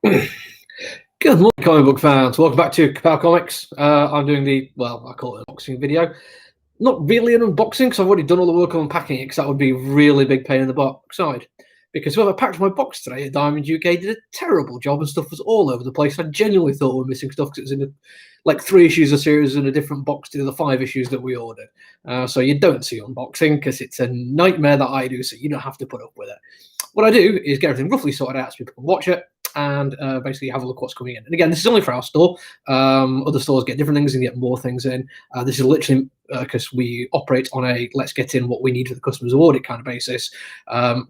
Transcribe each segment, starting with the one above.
Good morning, comic book fans. Welcome back to Ka-Pow Comics. I'm doing I call it an unboxing video. Not really an unboxing, because I've already done all the work on unpacking it, because that would be a really big pain in the backside. Because whoever packed my box today at Diamond UK did a terrible job, and stuff was all over the place. I genuinely thought we were missing stuff, because it was in like 3 issues of series in a different box to the 5 issues that we ordered. So you don't see unboxing, because it's a nightmare that I do, so you don't have to put up with it. What I do is get everything roughly sorted out so people can watch it, and basically have a look what's coming in. And again, this is only for our store. Other stores get different things and get more things in. This is literally because we operate on a let's get in what we need for the customer's audit kind of basis,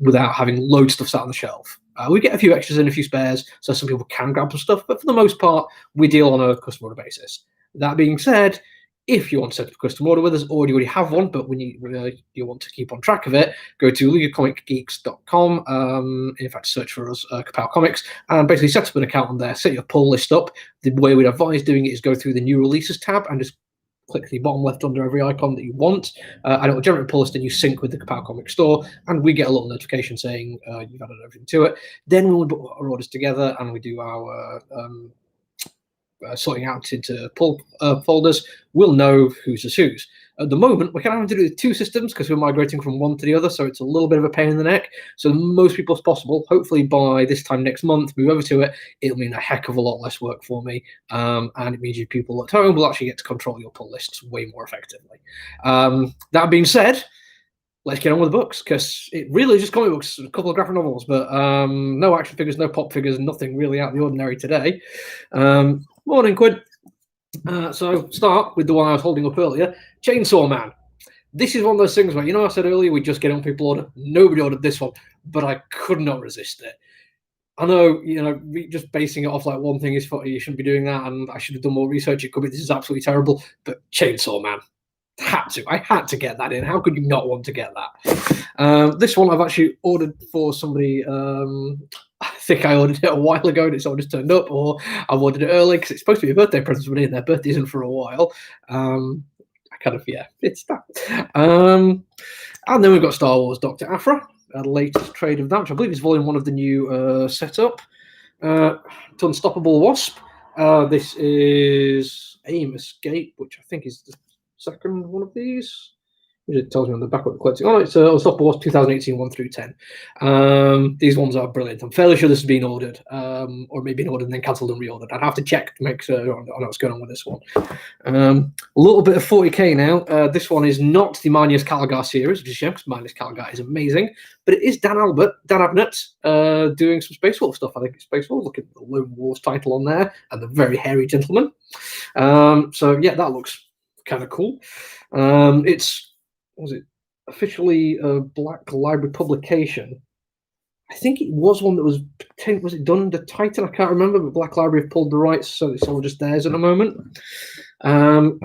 without having loads of stuff sat on the shelf. We get a few extras and a few spares, so some people can grab some stuff, but for the most part, we deal on a customer order basis. That being said, if you want to set up a custom order with us, or you already have one, but when you want to keep on track of it, go to LeagueOfComicGeeks.com. In fact, search for us, Ka-Pow Comics, and basically set up an account on there, set your pull list up. The way we'd advise doing it is go through the new releases tab and just click the bottom left under every icon that you want, and it will generate a pull list, and you sync with the Ka-Pow Comics store, and we get a little notification saying you've added everything to it. Then we will put our orders together, and we do our sorting out into pull folders. We'll know whose is whose. At the moment, we're kind of having to do 2 systems because we're migrating from one to the other, so it's a little bit of a pain in the neck. So most people as possible, hopefully by this time next month, move over to it. It'll mean a heck of a lot less work for me, and it means you people at home will actually get to control your pull lists way more effectively. That being said, let's get on with the books, because it really is just comic books, a couple of graphic novels, but no action figures, no pop figures, nothing really out of the ordinary today. Morning, Quid. So start with the one I was holding up earlier, Chainsaw Man. This is one of those things where, I said earlier, we just get on people order. Nobody ordered this one, but I could not resist it. I know, just basing it off like one thing is you shouldn't be doing that, and I should have done more research. It could be this is absolutely terrible, but Chainsaw Man. I had to get that in. How could you not want to get that? This one I've actually ordered for somebody. I think I ordered it a while ago and it's all just turned up, or I've ordered it early because it's supposed to be a birthday present for somebody and their birthday isn't for a while. It's that. And then we've got Star Wars Dr. Aphra, the latest trade of that, which I believe is volume 1 of the new setup. Unstoppable Wasp. This is Aim Escape, which I think is the second one of these. It tells me on the back what the collecting. Oh, it's Unstoppable Wasp 2018 1 through 10. These ones are brilliant. I'm fairly sure this has been ordered, or maybe been ordered and then cancelled and reordered. I'd have to check to make sure I know what's going on with this one. A little bit of 40k now. This one is not the Marnius Caligar series, which is a shame because Marnius Caligar is amazing, but it is Dan Abnett doing some Space Wolf stuff. I think it's Space Wolf. Look at the Lone Wars title on there and the very hairy gentleman. So yeah, that looks kind of cool. Was it officially a Black Library publication? I think it was one that was it done under Titan? I can't remember, but Black Library have pulled the rights, so it's all just theirs at the moment. And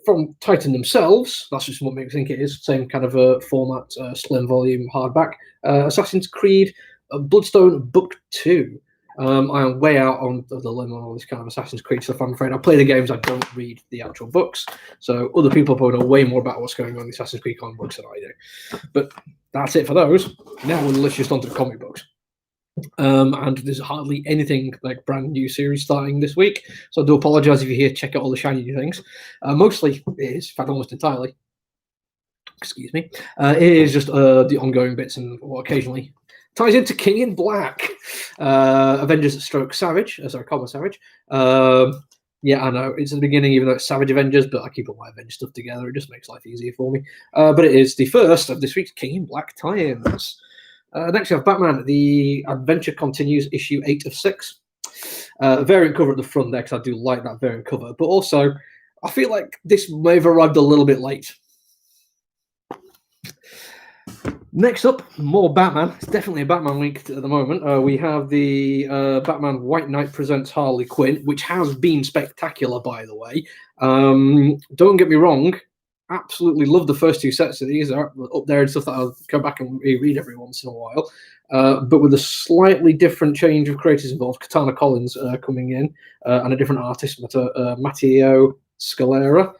from Titan themselves, that's just what makes me think it is. Same kind of a format, slim volume hardback. Assassin's Creed Bloodstone Book 2. I am way out on the limb on all this kind of Assassin's Creed stuff, I'm afraid. I play the games, I don't read the actual books. So other people probably know way more about what's going on in the Assassin's Creed comic books than I do. But that's it for those. Now let's just onto the comic books. And there's hardly anything like brand new series starting this week. So I do apologise if you hear check out all the shiny new things. Mostly it is, in fact almost entirely, excuse me, it is just the ongoing bits and occasionally ties into King in Black, Avengers Stroke Savage, Common Savage. Yeah, I know, it's at the beginning, even though it's Savage Avengers, but I keep all my Avengers stuff together. It just makes life easier for me. But it is the first of this week's King in Black tie-ins. Next we have Batman, The Adventure Continues, issue 8 of 6. Variant cover at the front there, because I do like that variant cover. But also, I feel like this may have arrived a little bit late. Next up, more Batman. It's definitely a Batman week at the moment. We have the Batman White Knight Presents Harley Quinn, which has been spectacular, by the way. Don't get me wrong, absolutely love the first 2 sets of these. Are up there and stuff that I'll go back and reread every once in a while. But with a slightly different change of creators involved, Katana Collins coming in, and a different artist, Matteo Scalera.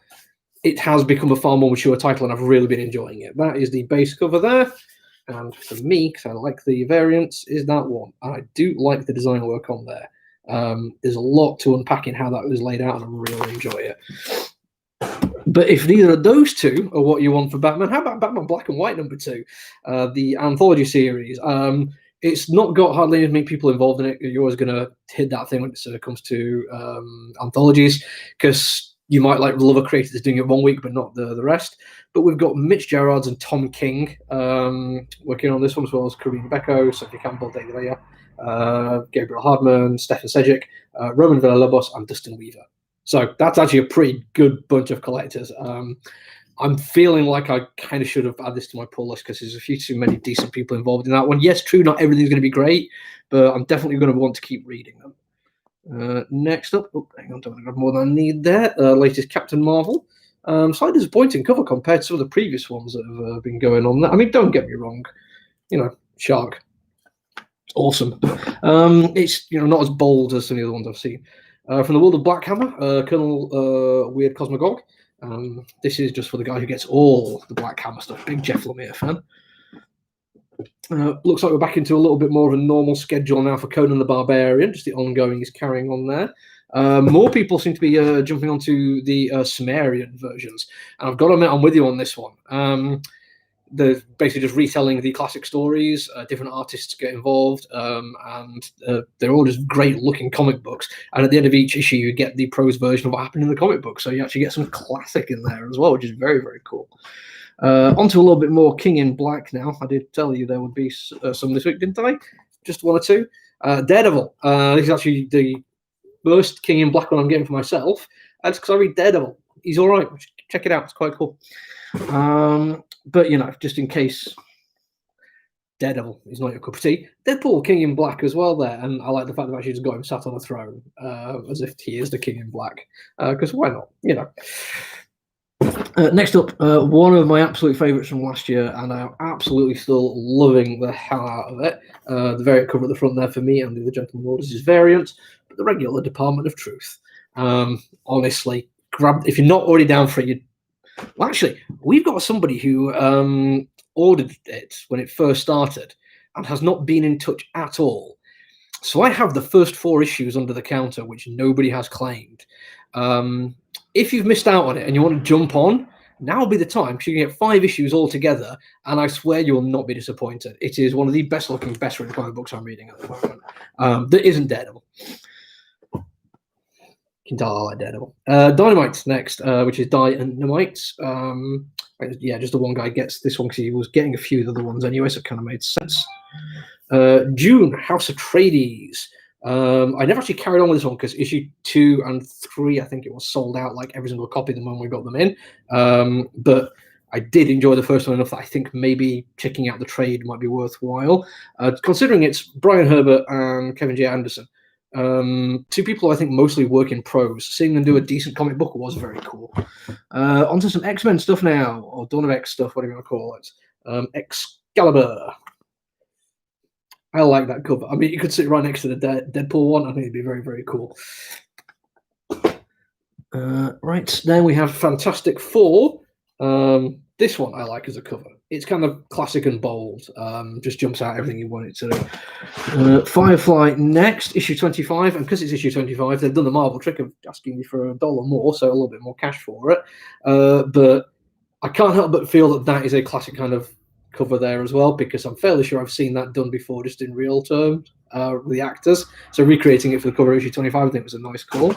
It has become a far more mature title, and I've really been enjoying it. That is the base cover there. And for me, because I like the variants, is that one. I do like the design work on there. There's a lot to unpack in how that was laid out, and I really enjoy it. But if neither of those two are what you want for Batman, how about Batman Black and White #2, the anthology series? It's not got hardly any people involved in it. You're always going to hit that thing when it comes to anthologies, because you might like love a creator that's doing it one week but not the rest. But we've got Mitch Gerards and Tom King working on this one, as well as Karina Becco, Sophie Campbell, David Ayer, Gabriel Hardman, Stefan Sejic, Roman Villalobos, and Dustin Weaver. So that's actually a pretty good bunch of collectors. I'm feeling like I kind of should have added this to my pull list because there's a few too many decent people involved in that one. Yes, true, not everything's going to be great, but I'm definitely going to want to keep reading them. Next up, hang on, don't have more than I need there. Latest Captain Marvel. Slightly disappointing cover compared to some of the previous ones that have been going on. I mean, don't get me wrong, Shark, awesome. It's not as bold as some of the other ones I've seen. From the world of Black Hammer, Colonel Weird Cosmogog. This is just for the guy who gets all the Black Hammer stuff. Big Jeff Lemire fan. Looks like we're back into a little bit more of a normal schedule now for Conan the Barbarian. Just the ongoing is carrying on there. More people seem to be jumping onto the Sumerian versions. And I've got to admit, I'm with you on this one. They're basically just retelling the classic stories. Different artists get involved, and they're all just great-looking comic books. And at the end of each issue, you get the prose version of what happened in the comic book. So you actually get some classic in there as well, which is very, very cool. Onto a little bit more King in Black now. I did tell you there would be some this week, didn't I? Just one or two. Daredevil. This is actually the first King in Black one I'm getting for myself. That's because I read Daredevil. He's all right. Check it out. It's quite cool. But, just in case Daredevil is not your cup of tea, Deadpool, King in Black as well there. And I like the fact that I've actually just got him sat on a throne as if he is the King in Black. Because why not? Next up, one of my absolute favourites from last year, and I'm absolutely still loving the hell out of it. The variant cover at the front there for me and the other Gentleman Orders is variant, but the regular Department of Truth. Honestly, if you're not already down for it, well, actually, we've got somebody who ordered it when it first started and has not been in touch at all. So I have the first 4 issues under the counter, which nobody has claimed. If you've missed out on it and you want to jump on, now will be the time, because you can get 5 issues all together, and I swear you will not be disappointed. It is one of the best-looking, best-written comic books I'm reading at the moment. That isn't Daredevil. Can tell I like Daredevil. Dynamite's next, which is Dynamite. Just the one guy gets this one because he was getting a few of the other ones anyway, so it kind of made sense. June, House Atreides. I never actually carried on with this one because issue 2 and 3, I think it was sold out like every single copy the moment we got them in. But I did enjoy the first one enough that I think maybe checking out the trade might be worthwhile. Considering it's Brian Herbert and Kevin J. Anderson. 2 people who I think mostly work in prose. Seeing them do a decent comic book was very cool. Onto some X-Men stuff now, or Dawn of X stuff, whatever you want to call it. Excalibur. I like that cover. I mean, you could sit right next to the Deadpool one. I think it'd be very, very cool. Right, then we have Fantastic Four. This one I like as a cover. It's kind of classic and bold. Just jumps out everything you want it to. Firefly next, issue 25. And because it's issue 25, they've done the Marvel trick of asking you for $1 more, so a little bit more cash for it. But I can't help but feel that is a classic kind of cover there as well, because I'm fairly sure I've seen that done before, just in real terms, with the actors. So recreating it for the cover issue 25, I think was a nice call.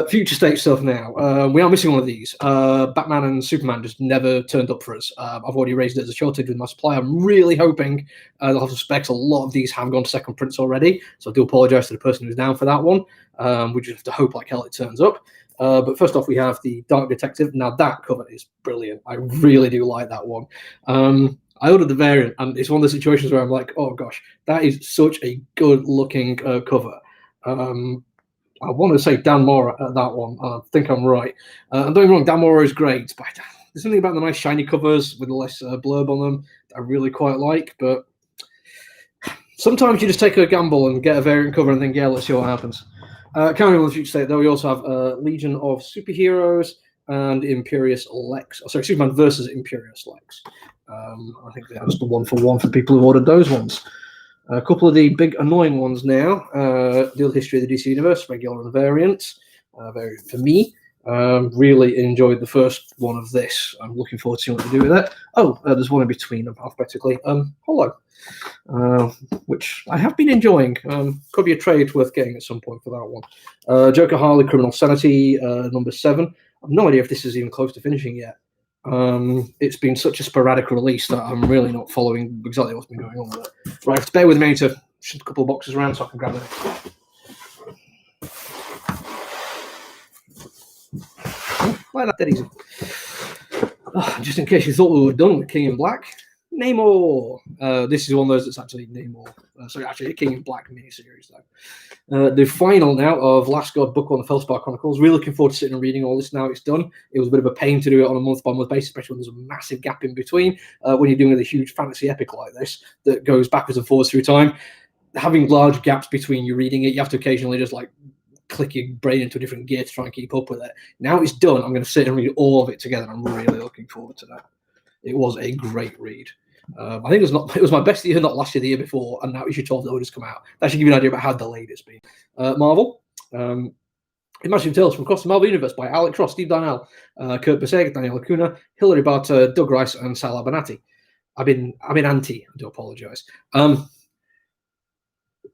Future State stuff now. We are missing one of these. Batman and Superman just never turned up for us. I've already raised it as a shortage with my supply. I'm really hoping they'll have some specs. A lot of these have gone to second prints already, so I do apologise to the person who's down for that one. We just have to hope like hell it turns up. But first off, we have the Dark Detective. Now that cover is brilliant. I really do like that one. I ordered the variant, and it's one of the situations where I'm like, oh gosh, that is such a good-looking cover. I want to say Dan Mora at that one. I think I'm right. And don't get me wrong, Dan Mora is great, but there's something about the nice shiny covers with less blurb on them that I really quite like. But sometimes you just take a gamble and get a variant cover and think, yeah, let's see what happens. Carrying on the Future State, though, we also have Legion of Superheroes and Imperious Lex. Oh, sorry, Superman versus Imperious Lex. I think that's the 1-for-1 for people who ordered those ones. A couple of the big annoying ones now. the history of the DC Universe, regular and variant. Variant for me. Really enjoyed the first one of this. I'm looking forward to seeing what they do with it. Oh, there's one in between them alphabetically. Hollow, which I have been enjoying. Could be a trade worth getting at some point for that one. Joker Harley Criminal Sanity, number 7. I've no idea if this is even close to finishing yet. It's been such a sporadic release that I'm really not following exactly what's been going on with it. Right, have to bear with me to shift a couple of boxes around so I can grab the next one. Like that, dead easy. Just in case you thought we were done with King in Black, Namor. This is one of those that's actually Namor. Sorry, actually a King in Black miniseries, though. The final now of Last God Book 1, the Felspar Chronicles. Really looking forward to sitting and reading all this now it's done. It was a bit of a pain to do it on a month-by-month basis, especially when there's a massive gap in between. When you're doing a huge fantasy epic like this that goes backwards and forwards through time, having large gaps between you reading it, you have to occasionally just like click your brain into a different gear to try and keep up with it. Now it's done. I'm going to sit and read all of it together. I'm really looking forward to that. It was a great read. I think it was my best year, not last year, the year before, and now issue 12 has come out. That should give you an idea about how delayed it's been. Marvel. Imaginative Tales from Across the Marvel Universe by Alex Ross, Steve Darnell, Kurt Busiek, Daniel Acuna, Hilary Barter, Doug Rice, and Sal Abernathy. I've been anti. I do apologise.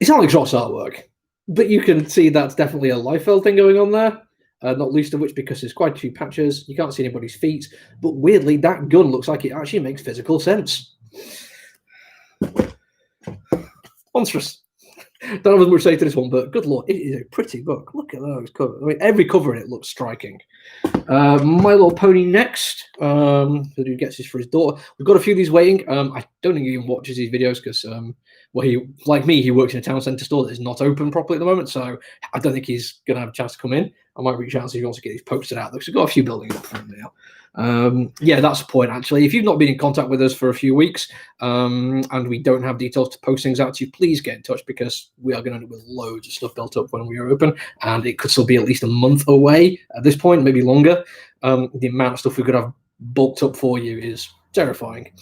It's Alex Ross artwork, but you can see that's definitely a Liefeld thing going on there. Not least of which because there's quite a few patches. You can't see anybody's feet, but weirdly, that gun looks like it actually makes physical sense. Monstrous. Don't have as much to say to this one, but good lord, it is a pretty book. Look at those covers. I mean, every cover in it looks striking. My Little Pony next. Who gets this for his daughter? We've got a few of these waiting. I don't think he even watches these videos because, well, he, like me, he works in a town centre store that is not open properly at the moment, so I don't think he's going to have a chance to come in. I might reach out and see if he wants to get these posted out, because we've got a few building up for him now. Yeah, that's the point, actually. If you've not been in contact with us for a few weeks and we don't have details to post things out to you, please get in touch, because we are going to end up with loads of stuff built up when we are open, and it could still be at least a month away at this point, maybe longer. The amount of stuff we could have bulked up for you is terrifying.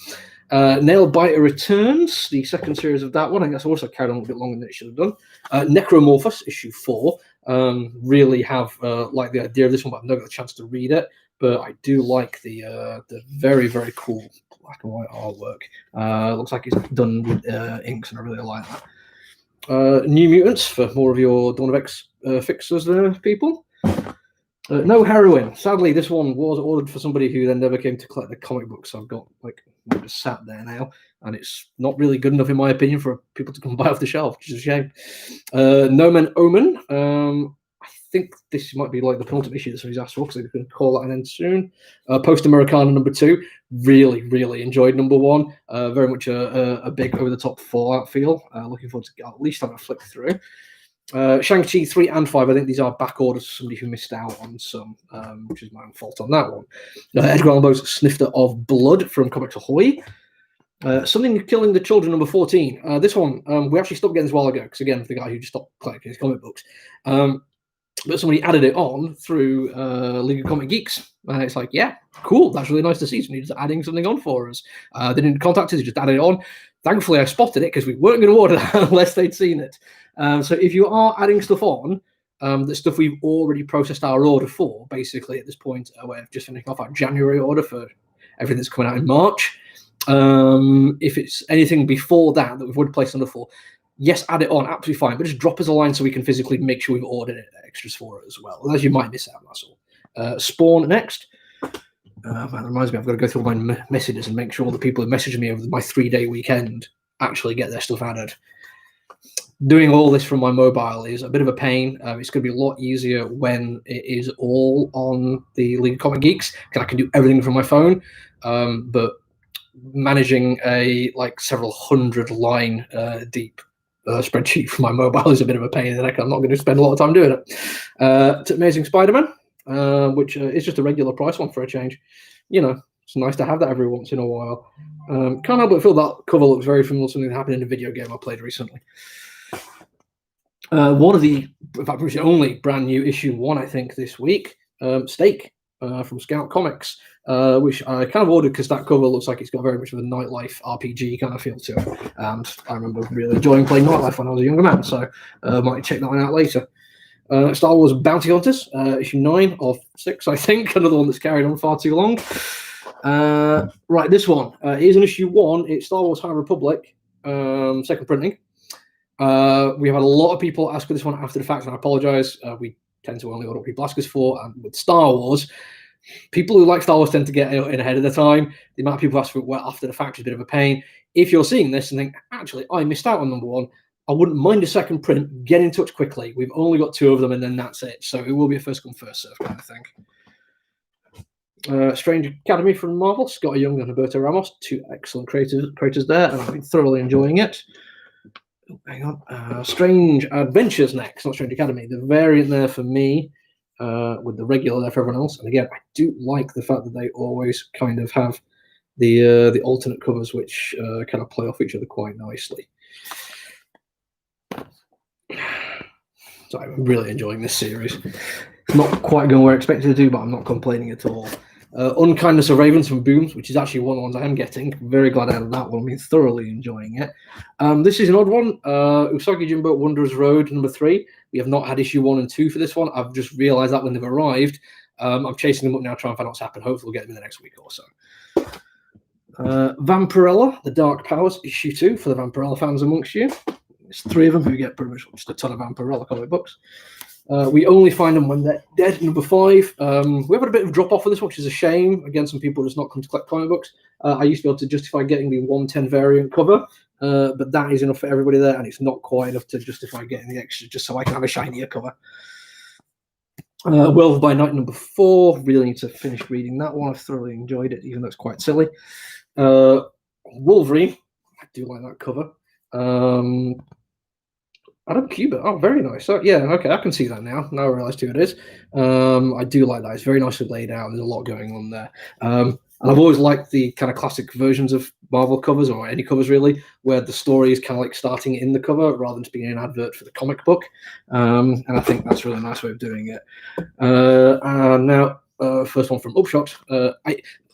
Nailbiter Returns, the second series of that one. I think that's also carried on a little bit longer than it should have done. Necromorphos, issue 4. Really have liked the idea of this one, but I've never got a chance to read it. But I do like the very, very cool black and white artwork. Looks like it's done with inks, and I really like that. New Mutants, for more of your Dawn of X fixers there, people. No Heroine. Sadly, this one was ordered for somebody who then never came to collect the comic books. So I've got like just sat there now, and it's not really good enough, in my opinion, for people to come buy off the shelf, which is a shame. No Man Omen. I think this might be like the penultimate issue that somebody's asked for, because they're going to call that an end soon. Post Americana number 2. Really, really enjoyed number 1. Very much a big over-the-top Fallout feel. Looking forward to at least having a flick through. Shang-Chi 3 and 5, I think these are back orders for somebody who missed out on some, which is my own fault on that one. Edgar Allan Poe's Snifter of Blood from Comics Ahoy. Something Killing the Children, number 14. This one, we actually stopped getting this a while ago, because again, for the guy who just stopped collecting his comic books. But somebody added it on through League of Comic Geeks. And it's like, yeah, cool. That's really nice to see. Somebody just adding something on for us. They didn't contact us, they just added it on. Thankfully, I spotted it, because we weren't going to order that unless they'd seen it. So if you are adding stuff on, the stuff we've already processed our order for, basically at this point, we're just finishing off our January order for everything that's coming out in March. If it's anything before that we've already placed on the for, yes, add it on, absolutely fine, but just drop us a line so we can physically make sure we've ordered it, extras for it as well. Otherwise, you might miss out, that's all. Spawn next. That reminds me, I've got to go through my messages and make sure all the people who messaged me over my 3-day weekend actually get their stuff added. Doing all this from my mobile is a bit of a pain. It's going to be a lot easier when it is all on the League of Comic Geeks, because I can do everything from my phone. But managing a several hundred line deep spreadsheet for my mobile is a bit of a pain in the neck. I'm not going to spend a lot of time doing it. To Amazing Spider-Man, which is just a regular price one for a change. You know, it's nice to have that every once in a while. Can't help but feel that cover looks very familiar to something that happened in a video game I played recently. One of the, in fact, the only brand new issue 1, I think, this week, Stake. from Scout Comics, which I kind of ordered because that cover looks like it's got very much of a nightlife RPG kind of feel to it. And I remember really enjoying playing Nightlife when I was a younger man, so might check that one out later. Star Wars Bounty Hunters, issue 9 of 6, I think. Another one that's carried on far too long. Right, this one is an issue 1. It's Star Wars High Republic, second printing. We've had a lot of people ask for this one after the fact, and I apologise. We tend to only order what people ask us for, and with Star Wars, people who like Star Wars tend to get in ahead of the time. The amount of people who ask for it well after the fact is a bit of a pain. If you're seeing this and think, actually, I missed out on number 1, I wouldn't mind a second print. Get in touch quickly. We've only got 2 of them, and then that's it. So it will be a first come, first serve kind of thing. Strange Academy from Marvel, Scott Young and Roberto Ramos, 2 excellent creators there, and I've been thoroughly enjoying it. Oh, hang on. Strange Adventures next, not Strange Academy. The variant there for me, with the regular there for everyone else. And again, I do like the fact that they always kind of have the alternate covers, which kind of play off each other quite nicely. So I'm really enjoying this series. Not quite going where I expected to do, but I'm not complaining at all. Unkindness of Ravens from Booms, which is actually one of the ones I am getting. Very glad out of that one. I've been thoroughly enjoying it. This is an odd one. Usagi Jimbo Wanderers Road, number 3. We have not had issue 1 and 2 for this one. I've just realised that when they've arrived. I'm chasing them up now, trying to find out what's happened. Hopefully we'll get them in the next week or so. Vampirella, The Dark Powers, issue 2 for the Vampirella fans amongst you. There's 3 of them who get pretty much just a ton of Vampirella comic books. We only find them when they're dead, number 5. We have had a bit of a drop off with this one, which is a shame. Again, some people just not come to collect comic books. I used to be able to justify getting the 110 variant cover, but that is enough for everybody there, and it's not quite enough to justify getting the extra just so I can have a shinier cover. Werewolf by Night, number 4. Really need to finish reading that one. I've thoroughly enjoyed it, even though it's quite silly. Wolverine, I do like that cover. Adam Kubert, oh, very nice. So, yeah, okay, I can see that now. Now I realise who it is. I do like that. It's very nicely laid out. There's a lot going on there. And I've always liked the kind of classic versions of Marvel covers, or any covers really, where the story is kind of like starting in the cover rather than just being an advert for the comic book. And I think that's a really nice way of doing it. And now, first one from Upshot.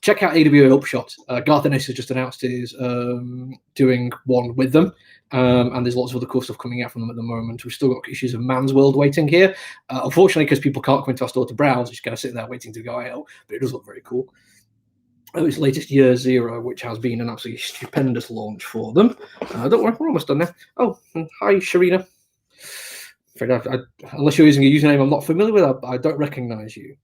Check out AWA Upshot. Garth Ennis has just announced he's doing one with them. And there's lots of other cool stuff coming out from them at the moment. We've still got issues of Man's World waiting here. Unfortunately, because people can't come into our store to browse, it's kind of sitting there waiting to go out. But it does look very cool. Its latest Year Zero, which has been an absolutely stupendous launch for them. Don't worry, we're almost done now. Oh, hi, Sharina. Unless you're using a username I'm not familiar with, I don't recognise you.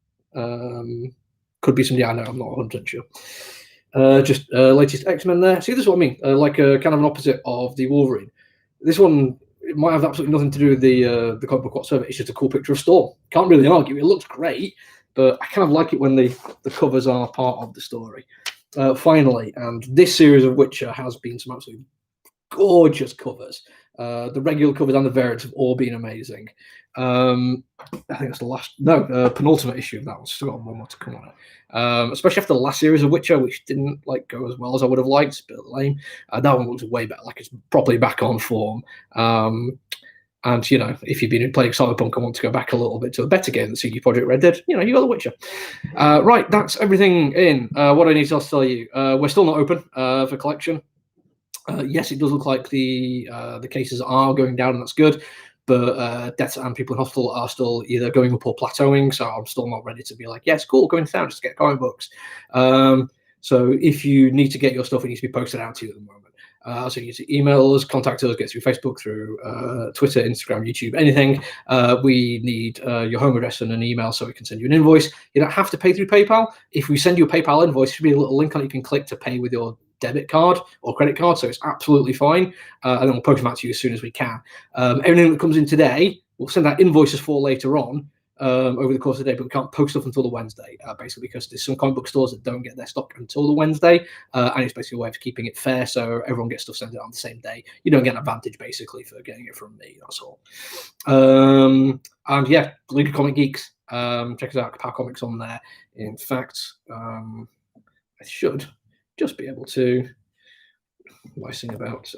Could be somebody I know, I'm not 100% sure. Just latest X-Men there. See, this is what I mean. Like a kind of an opposite of the Wolverine. This one, it might have absolutely nothing to do with the comic book whatsoever. It's just a cool picture of Storm. Can't really argue. It looks great, but I kind of like it when the covers are part of the story. Finally, and this series of Witcher has been some absolutely gorgeous covers. The regular covers and the variants have all been amazing. I think that's the penultimate issue of that one. Still got one more to come on it. Especially after the last series of Witcher, which didn't go as well as I would have liked. It's a bit lame. That one looks way better, like it's properly back on form. And if you've been playing Cyberpunk and want to go back a little bit to a better game than CD Projekt Red did, you got The Witcher. Right, that's everything in. What I need to tell you, we're still not open for collection. Yes, it does look like the cases are going down, and that's good. But deaths and people in hospital are still either going up or plateauing, so I'm still not ready to be like, yes, cool, going down, just get comic books. So if you need to get your stuff, it needs to be posted out to you at the moment. So you need to email us, contact us, get through Facebook, through Twitter, Instagram, YouTube, anything. We need your home address and an email so we can send you an invoice. You don't have to pay through PayPal. If we send you a PayPal invoice, there should be a little link on it you can click to pay with your debit card or credit card, so it's absolutely fine. And then we'll post them out to you as soon as we can. Everything that comes in today, we'll send out invoices for later on over the course of the day, but we can't post stuff until the Wednesday, basically because there's some comic book stores that don't get their stock until the Wednesday, and it's basically a way of keeping it fair, so everyone gets stuff sent out on the same day. You don't get an advantage, basically, for getting it from me, that's all. And yeah, League of Comic Geeks, check us out, Ka-Pow Comics on there. In fact, I should just be able to, licing about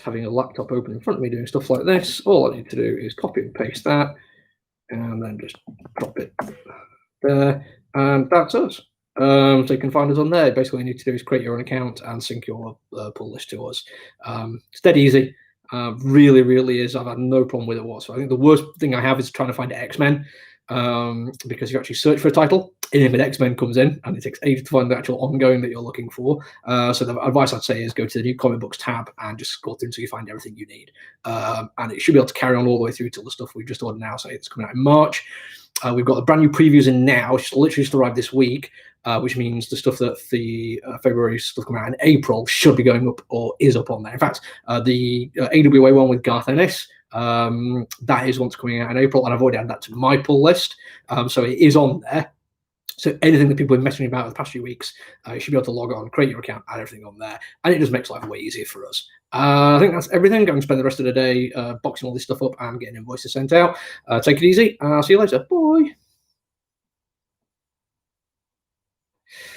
having a laptop open in front of me doing stuff like this. All I need to do is copy and paste that, and then just drop it there, and that's us. So you can find us on there. Basically, all you need to do is create your own account and sync your pull list to us. It's dead easy. Really, really is. I've had no problem with it whatsoever. I think the worst thing I have is trying to find X-Men, because you actually search for a title, and if an X-Men comes in, and it takes ages to find the actual ongoing that you're looking for. So the advice I'd say is go to the new comic books tab and just scroll through until you find everything you need. And it should be able to carry on all the way through till the stuff we've just ordered now. So it's coming out in March. We've got the brand new previews in now, which literally just arrived this week, which means the stuff that the February stuff coming out in April should be going up or is up on there. In fact, the AWA one with Garth Ennis, that is one's coming out in April, and I've already added that to my pull list, so it is on there. So anything that people have been messaging about the past few weeks, you should be able to log on, create your account, add everything on there, and it just makes life way easier for us. I think that's everything. I'm going to spend the rest of the day boxing all this stuff up and getting invoices sent out. Take it easy. See you later. Bye.